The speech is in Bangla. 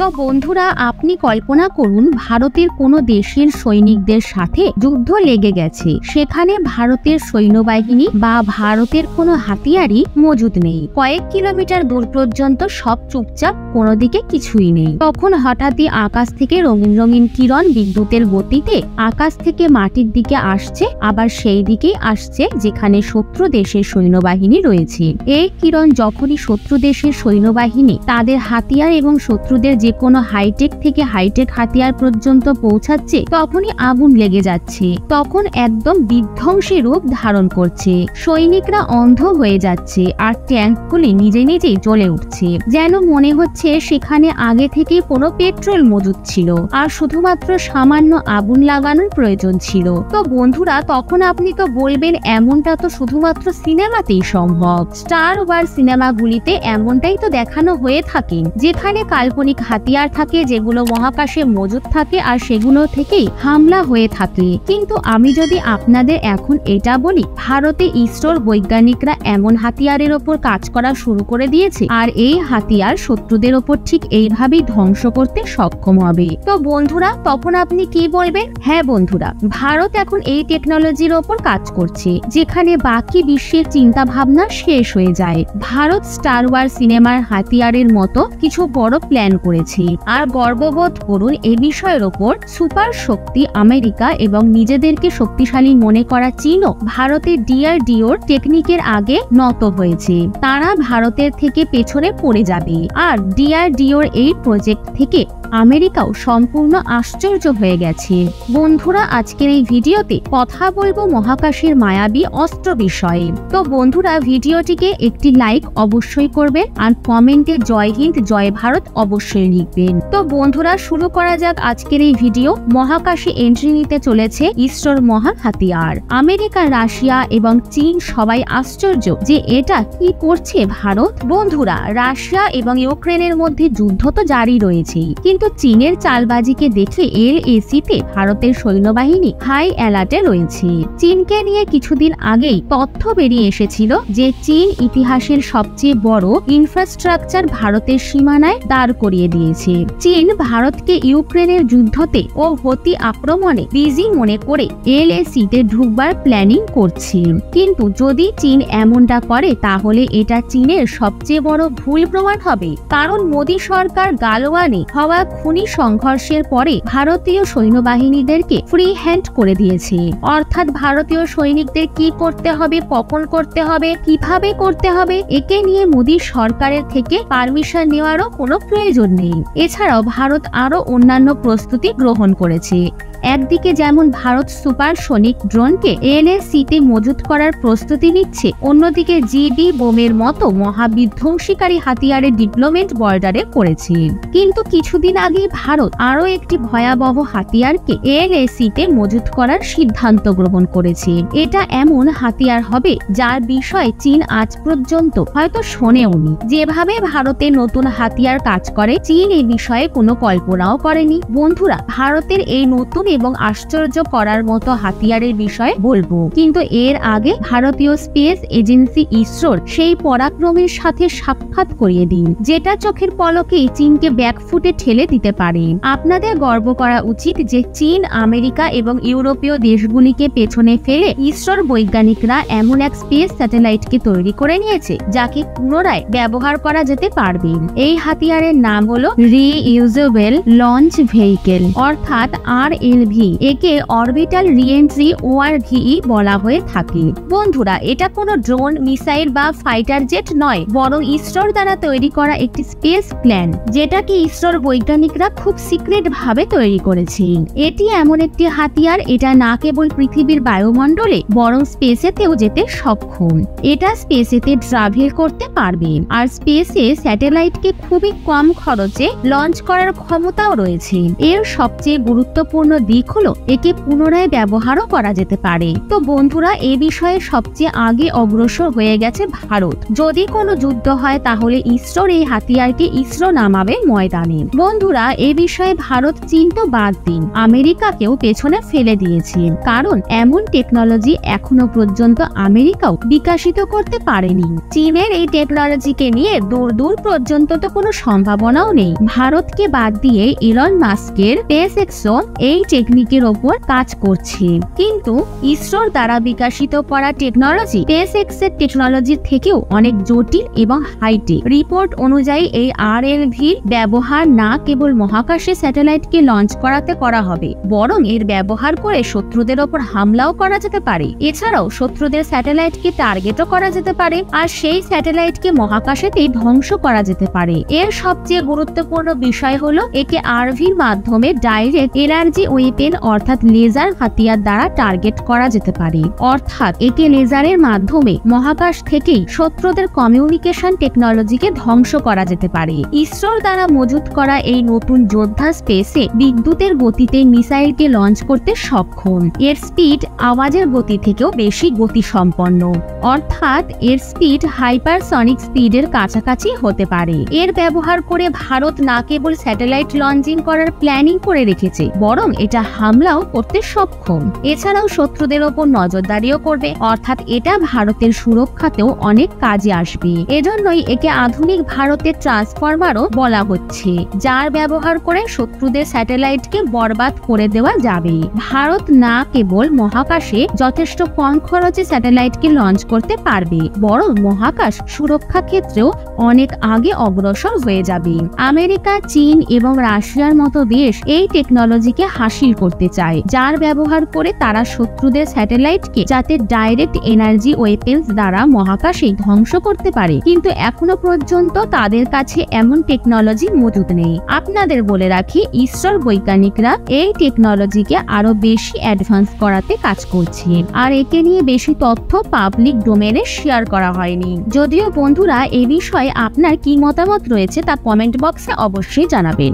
তো বন্ধুরা, আপনি কল্পনা করুন ভারতের কোনো দেশের সৈনিকদের সাথে যুদ্ধ লেগে গেছে, সেখানে ভারতের সৈন্যবাহিনী বা ভারতের কোনো হাতিয়ারই মজুদ নেই। কয়েক কিলোমিটার দূর পর্যন্ত সব চুপচাপ, কোনো দিকে কিছুই নেই। তখন হঠাৎই আকাশ থেকে রঙিন রঙিন কিরণ বিদ্যুতের গতিতে আকাশ থেকে মাটির দিকে আসছে, আবার সেই দিকেই আসছে যেখানে শত্রু দেশের সৈন্যবাহিনী রয়েছে। এই কিরণ যখনই শত্রু দেশের সৈন্যবাহিনী তাদের হাতিয়ার এবং শত্রুদের যে কোনো হাইটেক থেকে হাইটেক হাতিয়ার পর্যন্ত পৌঁছাচ্ছে, তখনই আগুন লেগে যাচ্ছে। তখন একদম বিধ্বংসী রূপ ধারণ করছে। সৈনিকরা অন্ধ হয়ে যাচ্ছে আর ট্যাঙ্কগুলি নিজে নিজেই জ্বলে উঠছে। যেন মনে হচ্ছে সেখানে আগে থেকে কোনো পেট্রোল মজুদ ছিল আর শুধুমাত্র সামান্য আগুন লাগানোর প্রয়োজন ছিল। তো বন্ধুরা, তখন আপনি তো বলবেন এমনটা তো শুধুমাত্র সিনেমাতেই সম্ভব। স্টার ওয়ার সিনেমাগুলিতে এমনটাই তো দেখানো হয়ে থাকে, যেখানে কাল্পনিক হাতিয়ার থাকে যেগুলো মহাকাশে মজুদ থাকে আর সেগুলো থেকেই হামলা হয়ে থাকে। কিন্তু আমি যদি আপনাদের এখন এটা বলি, ভারতে ইসরোর বৈজ্ঞানিকরা এমন হাতিয়ারের ওপর কাজ করা শুরু করে দিয়েছে আর এই হাতিয়ার শত্রুদের ওপর ঠিক এইভাবেই ধ্বংস করতে সক্ষম হবে। তো বন্ধুরা, তখন আপনি কি বলবেন? হ্যাঁ বন্ধুরা, ভারত এখন এই টেকনোলজির ওপর কাজ করছে যেখানে বাকি বিশ্বের চিন্তা ভাবনা শেষ হয়ে যায়। ভারত স্টার ওয়ার সিনেমার হাতিয়ারের মতো কিছু বড় প্ল্যান করেছে। আর গর্ববোধ করুন, এই বিষয়ের ওপর সুপার শক্তি আমেরিকা এবং নিজেদেরকে শক্তিশালী মনে করা চীনও ভারতের ডিআরডিওর টেকনিকের আগে নত হয়েছে। তারা ভারতের থেকে পেছনে পড়ে যাবে আর ডিআরডিওর এই প্রজেক্ট থেকে আমেরিকাও সম্পূর্ণ আশ্চর্য হয়ে গেছে। বন্ধুরা, আজকের এই ভিডিওতে কথা বলবো মহাকাশের মায়াবী অস্ত্র বিষয়ে। তো বন্ধুরা, ভিডিওটিকে একটি লাইক অবশ্যই করবেন আর কমেন্টে জয় হিন্দ জয় ভারত অবশ্যই লিখবেন। তো বন্ধুরা, শুরু করা যাক আজকের এই ভিডিও। মহাকাশে এন্ট্রি নিতে চলেছে ইসরোর মহা হাতিয়ার। আমেরিকা, রাশিয়া এবং চীন সবাই আশ্চর্য যে এটা কি করছে ভারত। বন্ধুরা, রাশিয়া এবং ইউক্রেনের মধ্যে যুদ্ধ তো জারি রয়েছে, কিন্তু চীনের চালবাজিকে দেখে LAC-তে ভারতের সৈন্যবাহিনী হাই অ্যালার্টে রয়েছে। চীনকে নিয়ে কিছুদিন আগেই তথ্য বেরিয়ে এসেছিল যে চীন ইতিহাসের সবচেয়ে বড় ইনফ্রাস্ট্রাকচার ভারতের সীমানায় দাঁড় করিয়ে দিয়েছে। চীন ভারতকে ইউক্রেনের যুদ্ধতে ও হতি আক্রমণে বিজি মনে করে LAC-তে ঢুকবার প্ল্যানিং করছে। কিন্তু যদি চীন এমনটা করে তাহলে এটা চীনের সবচেয়ে বড় ভুল প্রমাণ হবে, কারণ মোদী সরকার গালওয়ানে হওয়া খুনি সংঘর্ষের পরে ভারতীয় সৈন্যবাহিনীদেরকে ফ্রি হ্যান্ড করে দিয়েছে। অর্থাৎ ভারতীয় সৈনিকদের কি করতে হবে, কখন করতে হবে, কিভাবে করতে হবে, একে নিয়ে মোদী সরকারের থেকে পারমিশন নেওয়ারও কোনো প্রয়োজন নেই। এছাড়াও ভারত আরো অন্যান্য প্রস্তুতি গ্রহণ করেছে। একদিকে যেমন ভারত সুপারসনিক ড্রোনকে LAC-তে মজুত করার প্রস্তুতি নিচ্ছে, অন্যদিকে GD বোমের মতো মহাবিধ্বংসীকারী হাতিয়ারের ডিপ্লয়মেন্ট বর্ডারে করেছে। কিন্তু কিছুদিন আগে ভারত আরো একটি ভয়াবহ হাতিয়ারকে LAC-তে মজুত করার সিদ্ধান্ত গ্রহণ করেছে। এটা এমন হাতিয়ার হবে যার বিষয়ে চীন আজ পর্যন্ত হয়তো শোনেওনি। যেভাবে ভারতের নতুন হাতিয়ার কাজ করে, চীন এই বিষয়ে কোনো কল্পনাও করেনি। বন্ধুরা, ভারতের এই নতুন এবং আশ্চর্য করার মতো হাতিয়ারের বিষয়ে বলবো, কিন্তু এর আগে ভারতীয় স্পেস এজেন্সি ইসরোর সেই পরাক্রমের সাথে সাক্ষাৎ করিয়ে দিন, যেটা চোখের পলকেই চীনকে ব্যাকফুটে ঠেলে দিতে পারে। আপনাদের গর্ব করা উচিত যে চীন, আমেরিকা এবং ইউরোপীয় দেশগুলিকে পেছনে ফেলে ইসরোর বৈজ্ঞানিকরা এমন এক স্পেস স্যাটেলাইটকে তৈরি করে নিয়েছে যাকে পুনরায় ব্যবহার করা যেতে পারবে। এই হাতিয়ারের নাম হলো রিইউজেবল লঞ্চ ভেহিকেল, অর্থাৎ RLV। একে অরবিটাল রিএন্ট্রি ORVE বলা হয়ে থাকে। বন্ধুরা, এটা কোনো ড্রোন, মিসাইল বা ফাইটার জেট নয়, বরং ইসরোর দ্বারা তৈরি করা একটি স্পেস প্ল্যান, যেটাকে ইসরোর বৈজ্ঞানিকরা খুব সিক্রেট ভাবে তৈরি করেছে। এটি এমন একটি হাতিয়ার, এটা না কেবল পৃথিবীর বায়ুমণ্ডলে বরং স্পেসেতেও যেতে সক্ষম। এটা স্পেসেতে ট্রাভেল করতে পারবে আর স্পেসে স্যাটেলাইটকে খুবই কম খরচে লঞ্চ করার ক্ষমতাও রয়েছে। এর সবচেয়ে গুরুত্বপূর্ণ দিক হলো একে পুনরায় ব্যবহারও করা যেতে পারে। তো বন্ধুরা, এ বিষয়ে সবচেয়ে আগে অগ্রসর হয়ে গেছে ভারত। যদি কোনো যুদ্ধ হয় তাহলে ইসরোর এই হাতিয়ারকে ইসরো নামাবে ময়দানে। বন্ধুরা, এ বিষয়ে ভারত চীন তো বাদ দিন, আমেরিকাকেও পেছনে ফেলে দিয়েছে, কারণ এমন টেকনোলজি এখনো পর্যন্ত আমেরিকাও বিকশিত করতে পারেনি। চীনের এই টেকনোলজিকে নিয়ে দূর দূর পর্যন্ত তো কোনো সম্ভাবনাও নেই। ভারতকে বাদ দিয়ে ইলন মাস্কের স্পেসএক্সও এই টেকনিকের ওপর কাজ করছে, কিন্তু ইসরোর দ্বারা বিকশিত করা টেকনোলজি স্পেসএক্সের টেকনোলজির থেকেও অনেক জটিল এবং হাইটেক। রিপোর্ট অনুযায়ী এই RLVর ব্যবহার না কেবল মহাকাশে স্যাটেলাইটকে লঞ্চ করাতে করা হবে, বরং এর ব্যবহার করে শত্রুদের ওপর হামলাও করা যেতে পারে। এছাড়াও শত্রুদের স্যাটেলাইটকে টার্গেটও করা যেতে পারে, আর সেই স্যাটেলাইটকে মহাকাশেতেই ধ্বংস করা যেতে পারে। এর সবচেয়ে গুরুত্বপূর্ণ বিষয় হলো একে RVর মাধ্যমে ডাইরেক্ট এনার্জি ওয়েপেন অর্থাৎ লেজার হাতিয়ার দ্বারা টার্গেট করা যেতে পারে, অর্থাৎ একে লেজারের মাধ্যমে মহাকাশ থেকেই শত্রুদের কমিউনিকেশন টেকনোলজিকে ধ্বংস করা যেতে পারে। ইসরোর দ্বারা মজুত করা এই নতুন যোদ্ধা স্পেসে বিদ্যুতের গতিতে মিসাইলকে লঞ্চ করতে সক্ষম। এর স্পিড আওয়াজের গতি থেকেও বেশি গতিসম্পন্ন, অর্থাৎ এর স্পিড হাইপারসনিক স্পিডের কাছাকাছি হতে পারে। এর ব্যবহার করে ভারত না কেবল স্যাটেলাইট লঞ্চিং করার প্ল্যানিং করে রেখেছে, বরং এটা হামলাও করতে সক্ষম। এছাড়াও শত্রুদের ওপর নজরদারিও করবে, অর্থাৎ এটা ভারতের সুরক্ষাতেও অনেক কাজে আসবে। এজন্যই একে আধুনিক ভারতের ট্রান্সফরমারও বলা হচ্ছে, যার ব্যবহার করে শত্রুদের স্যাটেলাইটকে বরবাদ করে দেওয়া যাবে। ভারত না কেবল মহাকাশে যথেষ্ট কম খরচে স্যাটেলাইটকে লঞ্চ করতে পারবে, বরং মহাকাশ সুরক্ষা ক্ষেত্রেও অনেক আগে অগ্রসর হয়ে যাবে। আমেরিকা, চীন এবং রাশিয়ার মতো দেশ এই টেকনোলজিকে হাসিল করতে চায়, যার ব্যবহার করে তারা শত্রুদের স্যাটেলাইটকে যাতে ডাইরেক্ট এনার্জি ওয়েপেন্স দ্বারা মহাকাশে ধ্বংস করতে পারে, কিন্তু এখনো পর্যন্ত তাদের কাছে এমন টেকনোলজি মজুদ নেই। আপনাদের বলে রাখি, ইসরোর বৈজ্ঞানিকরা এই টেকনোলজিকে আরো বেশি অ্যাডভান্স করাতে কাজ করছে, আর একে নিয়ে বেশি তথ্য পাবলিক ডোমেনে শেয়ার করা হয়নি। যদিও বন্ধুরা, এই বিষয়ে আপনার কি মতামত রয়েছে তা কমেন্ট বক্সে অবশ্যই জানাবেন।